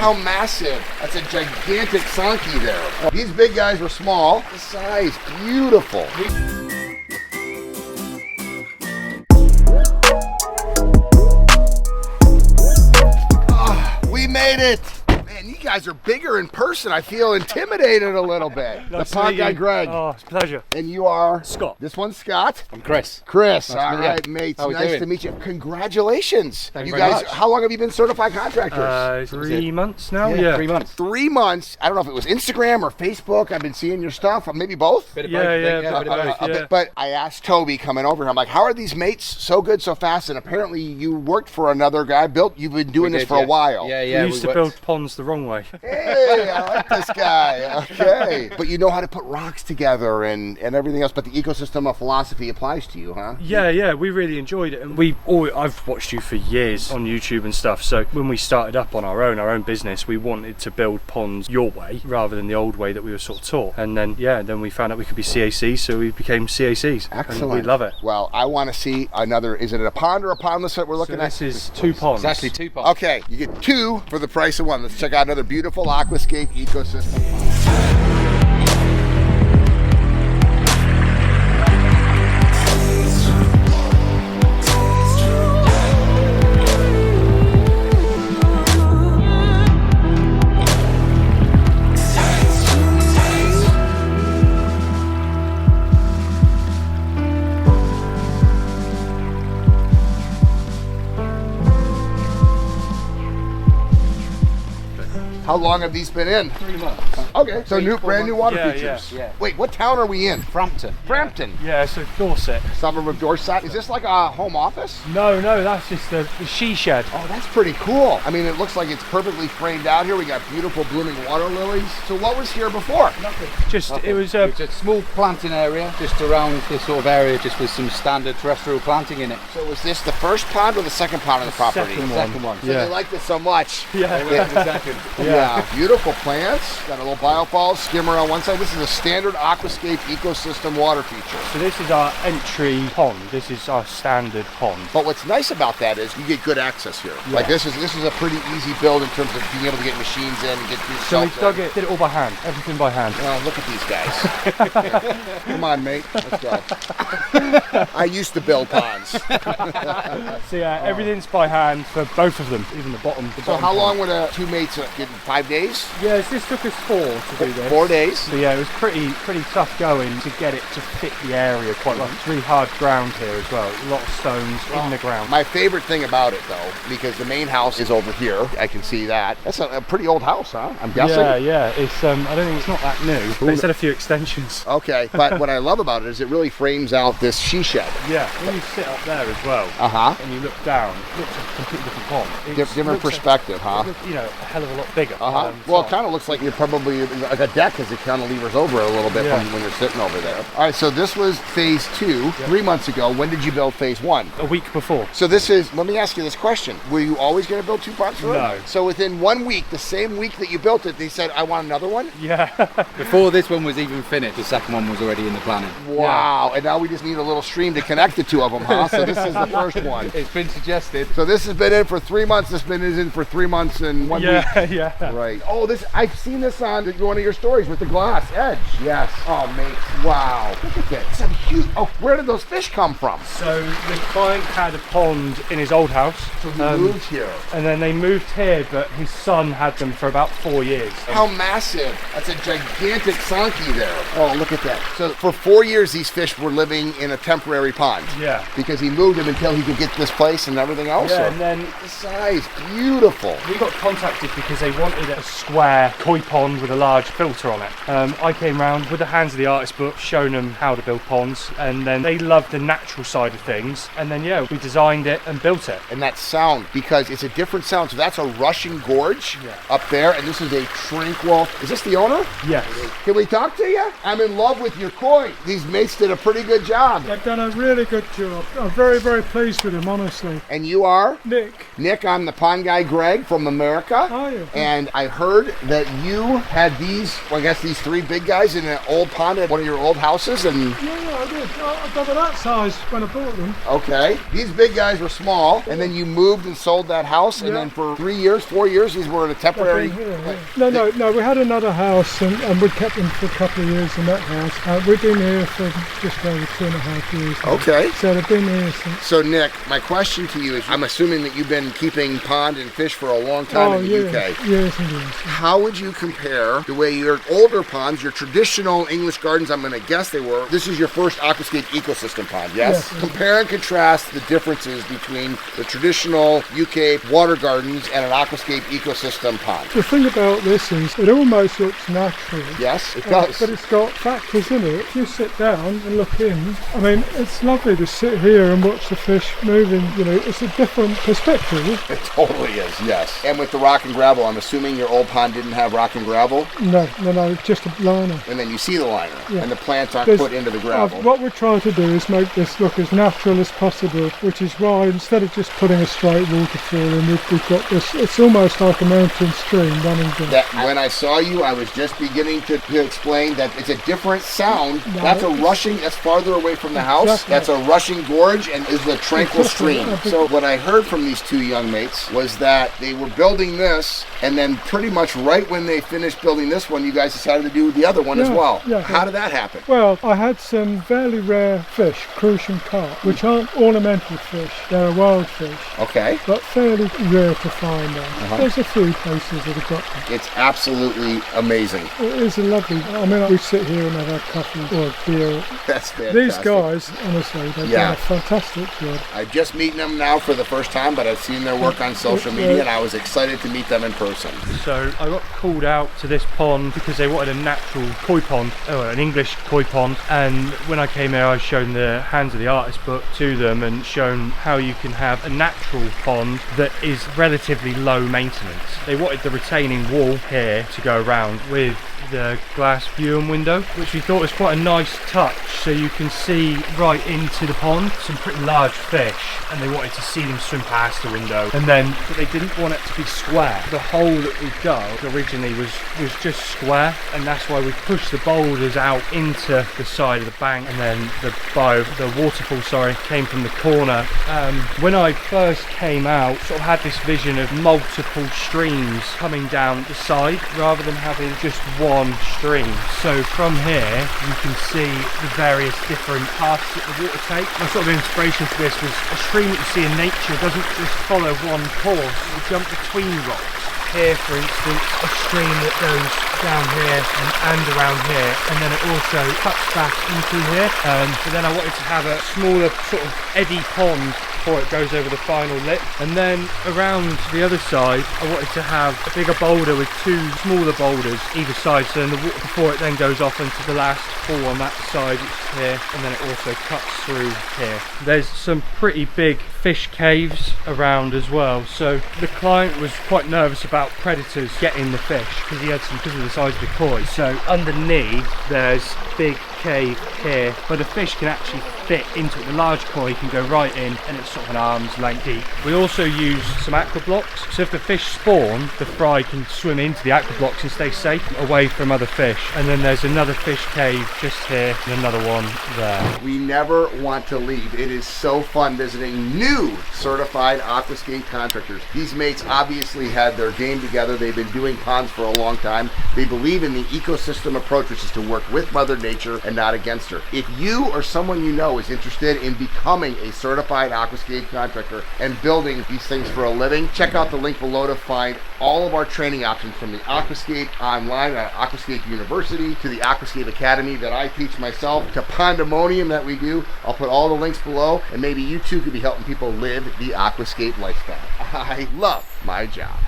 How massive. That's a gigantic Sankey there. These big guys were small. The size, beautiful. We made it. Man, you guys are bigger in person. I feel intimidated a little bit. Nice the pod guy, Greg. Oh, it's a pleasure. And you are? Scott. This one's Scott. I'm Chris. Chris. Nice All right, mates. Nice to meet you. Congratulations. Thank you you very guys, much. how long have you been certified contractors? 3 months now? Yeah, 3 months. 3 months. I don't know if it was Instagram or Facebook. I've been seeing your stuff. Maybe both. Bit of Yeah, both, I yeah, think. bit of both, yeah. But I asked Toby coming over here, I'm like, how are these mates so good so fast? And apparently you worked for another guy. You've been doing this for a while. Yeah, yeah. We used to build ponds the wrong way. Hey, I like this guy. Okay. But you know how to put rocks together and everything else. But the ecosystem of philosophy applies to you, huh? Yeah, we really enjoyed it. And I've watched you for years on YouTube and stuff. So when we started up on our own business, we wanted to build ponds your way rather than the old way that we were sort of taught. And then we found out we could be CACs, so we became CACs. Excellent. And we love it. Well, I want to see another, is it a pond or a pondless that we're looking So at? this is 2 ponds. It's actually 2 ponds. Okay, you get 2 for the price of 1. Let's check out another beautiful Aquascape ecosystem. How long have these been in? 3 months. Okay, so brand new water Yeah, features. yeah. Wait, what town are we in? Frampton. Frampton. Yeah, so Dorset. Suburb of Dorset. Is this like a home office? No, that's just the she shed. Oh, that's pretty cool. I mean, it looks like it's perfectly framed out here. We got beautiful blooming water lilies. So what was here before? Nothing. It was It's a small planting area just around this sort of area, just with some standard terrestrial planting in it. So was this the first pond or the second pond on the property? second Second one. So they liked it so much. Yeah. The second. Yeah, beautiful plants. Got a little biofall skimmer on one side. This is a standard Aquascape ecosystem water feature. So this is our entry pond. This is our standard pond. But what's nice about that is you get good access here. Yeah. Like this is a pretty easy build in terms of being able to get machines in and get through So we stuff. did it all by hand. Everything by hand. Oh, look at these guys. Come on, mate. Let's go. I used to build ponds. So yeah, everything's by hand for both of them, even the bottom. So how long would 2 mates get? 5 days? Yeah, this took us 4 to do this. 4 days? So yeah, it was pretty tough going to get it to fit the area quite well. It's really hard ground here as well. A lot of stones in the ground. My favorite thing about it, though, because the main house is over here. I can see that. That's a pretty old house, huh? I'm guessing. Yeah. It's I don't think it's not that new, but it's had a few extensions. Okay, but what I love about it is it really frames out this she shed. Yeah, when you sit up there as well, and you look down, it looks like a completely different pond. Different perspective, huh? You know, a hell of a lot bigger. Well, it kind of looks like you're probably like a deck as it kind of levers over a little bit when you're sitting over there. All right, so this was phase 2, 3 months ago. When did you build phase 1? A week before. So let me ask you this question. Were you always going to build 2 ponds for it? No. So within 1 week, the same week that you built it, they said, I want another one? Yeah. Before this one was even finished, the second one was already in the planning. Wow, and now we just need a little stream to connect the 2 of them, huh? So this is the first one. It's been suggested. So this has been in for 3 months. This been in for 3 months and 1 week. Yeah. Right. Oh, I've seen this on one of your stories with the glass edge. Yes. Oh, mate. Wow. Look at that. It's a huge. Oh, where did those fish come from? So the client had a pond in his old house. So he moved here. And then they moved here, but his son had them for about 4 years. How massive. That's a gigantic Sankey there. Oh, look at that. So for 4 years, these fish were living in a temporary pond. Yeah. Because he moved them until he could get this place and everything else. Yeah, Or- and then the size, beautiful. we got contacted because they wanted a square koi pond with a large filter on it. I came round with the Hands of the Artist book, showing them how to build ponds, and then they loved the natural side of things. And then we designed it and built it. And that sound, because it's a different sound. So that's a Russian gorge up there, and this is a tranquil. Is this the owner? Yes. Can we talk to you? I'm in love with your koi. These mates did a pretty good job. They've done a really good job. I'm very, very pleased with them, honestly. And you are? Nick, Nick, I'm the pond guy Greg from America. are you? And And I heard that you had these, well, I guess these 3 big guys in an old pond at one of your old houses, and Yeah, I did. I got that size when I bought them. okay, these big guys were small, and then you moved and sold that house, and Yeah. then for 3 years, 4 years, these were in a temporary. I've been here, yeah. No, we had another house and we kept them for a couple of years in that house. We've been here for just over 2.5 years now. Okay. So they've been here since. So Nick, my question to you is, I'm assuming that you've been keeping pond and fish for a long time in the UK. Years and years. How would you compare the way your older ponds, your traditional English gardens, I'm going to guess they were, this is your first Aquascape ecosystem pond, yes? Yes. Compare and contrast the differences between the traditional UK water gardens and an Aquascape ecosystem pond. The thing about this is it almost looks natural. Yes, it does. But it's got factors in it. If you sit down and look in, I mean, it's lovely to sit here and watch the fish moving. You know, it's a different perspective. It totally is, yes. And with the rock and gravel, I'm assuming your old pond didn't have rock and gravel, No, just a liner. and then you see the liner, Yeah. and the plants aren't There's- put into the gravel. What we're trying to do is make this look as natural as possible, which is why instead of just putting a straight waterfall in, we've got this, it's almost like a mountain stream running down. That when I saw you, I was just beginning to explain that it's a different sound. No, That's a it's- rushing, that's farther away from the house. Exactly. That's a rushing gorge and is a tranquil Exactly. stream. So what I heard from these 2 young mates was that they were building this, and then pretty much right when they finished building this one, you guys decided to do the other one as Yeah, well. yeah. How did that happen? Well, I had some fairly rare fish, crucian carp, which aren't ornamental fish, they're a wild fish, Okay. but fairly rare to find now. There's a few places that have got them. It's absolutely amazing. It is a lovely, I mean, we sit here and have a coffee or a beer. That's fantastic. These guys, honestly, they've Yeah. done a fantastic job. I'm just meeting them now for the first time, but I've seen their work on social media, and I was excited to meet them in person. So I got called out to this pond because they wanted a natural koi pond, an English koi pond, and when I came here I was shown the Hands of the Artist book to them and shown how you can have a natural pond that is relatively low maintenance. They wanted the retaining wall here to go around with the glass viewing window, which we thought was quite a nice touch, so you can see right into the pond some pretty large fish, and they wanted to see them swim past the window, and then but they didn't want it to be square. The hole that we dug originally was just square, and that's why we pushed the boulders out into the side of the bank, and then the waterfall came from the corner. When I first came out, sort of had this vision of multiple streams coming down the side rather than having just one stream. So from here you can see the various different paths that the water takes. My sort of inspiration for this was a stream that you see in nature doesn't just follow one course, it jump between rocks. Here, for instance, a stream that goes down here and around here, and then it also cuts back into here. But then I wanted to have a smaller sort of eddy pond before it goes over the final lip, and then around the other side I wanted to have a bigger boulder with 2 smaller boulders either side, so then the water before it then goes off into the last pool on that side, which is here, and then it also cuts through here. There's some pretty big fish caves around as well, so the client was quite nervous about predators getting the fish because of the size of the koi. So underneath there's big cave here where the fish can actually fit into it. The large koi can go right in, and it's sort of an arm's length deep. We also use some aqua blocks, so if the fish spawn, the fry can swim into the aqua blocks and stay safe away from other fish. And then there's another fish cave just here and another one there. We never want to leave. It is so fun visiting new certified aquascape contractors. These mates obviously had their game together. They've been doing ponds for a long time. They believe in the ecosystem approach, which is to work with Mother Nature and not against her. If you or someone you know is interested in becoming a certified aquascape contractor and building these things for a living, check out the link below to find all of our training options, from the Aquascape online at Aquascape University to the Aquascape Academy that I teach myself to Pandemonium that we do. I'll put all the links below, and maybe you too could be helping people live the aquascape lifestyle. I love my job.